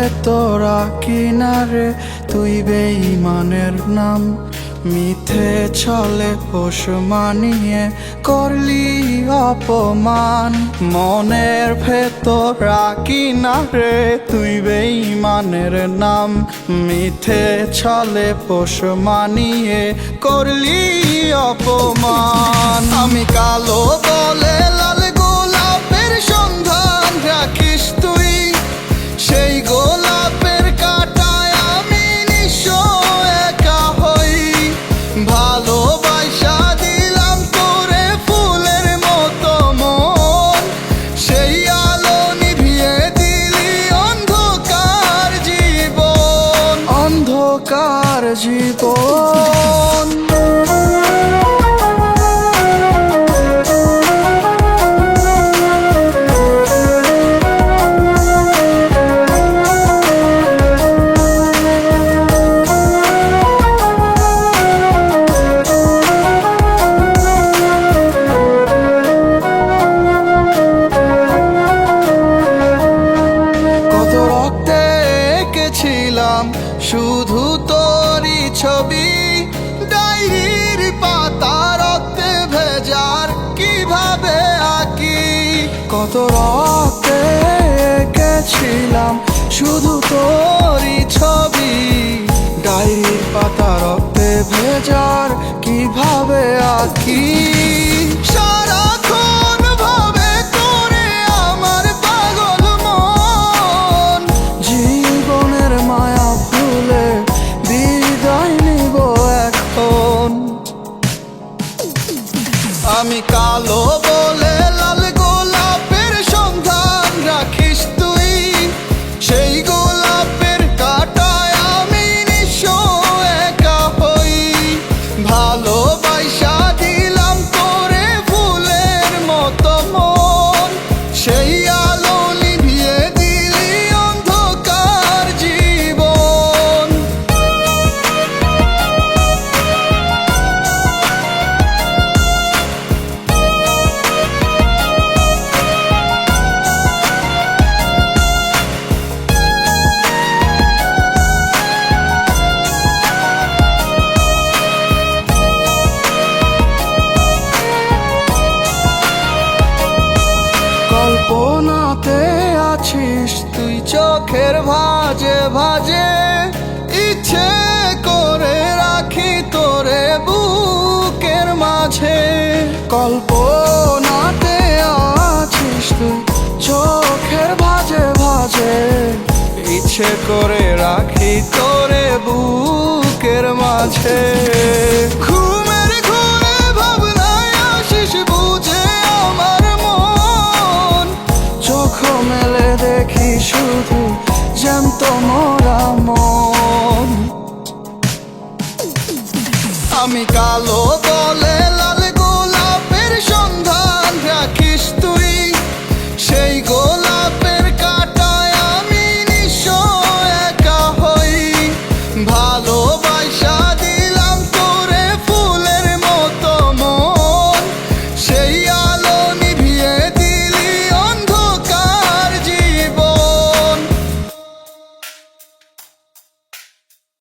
ভেতরা কিনারে তুই বেঈমানের নাম, মিথ্যে ছলে পোষ মানিয়ে করলি অপমান। মনের ভেতরা কিনারে তুই বেঈমানের নাম, মিথ্যে ছলে পোষ মানিয়ে করলি অপমান। আমি কালো বলে লাল গোলাপের সন্ধান রাখিস তুই, সেই গোলাপের কাঁটায় আমি নিঃস্ব একা হই। ভালোবাসা দিলাম তোরে ফুলের মতো মন, সেই আলো নিভিয়ে দিলি অন্ধকার জীবন, অন্ধকার জীবন। শুধু তোরই ছবি ডায়েরির পাতা রক্তে ভেজার কিভাবে আঁকি। কত রক্তে এঁকেছিলাম শুধু তোরই ছবি, ডায়েরির পাতা রক্তে ভেজার কিভাবে আঁকি। সারাক্ষণ ভাবে তোরে আমার পাগল মন, জীবনের মায়া ভুলে বিদায় নিব এখন। আমি কালো বলে লাল গোলাপের সন্ধান রাখিস তুই, সেই গোলাপের কাঁটায় আমি নিঃস্ব একা হই। ভালোবাসা দিলাম তোরে ফুলের মতো মন, সেই আলো নিভিয়ে দিলি অন্ধকার জীবন। কল্পনাতে আছিস তুই চোখের ভাঁজে ভাঁজে, ইচ্ছে করে রাখি তোরে বুকের মাঝে। কল্পনাতে আছিস তুই চোখের ভাঁজে ভাঁজে, ইচ্ছে করে রাখি তোরে বুকের মাঝে। ঘুমের ঘোরে ভাবনায় আসিস বুঝে আমার মন, চোখ মেলে দেখি শুধু জ্যান্ত মরা মন। আমি কালো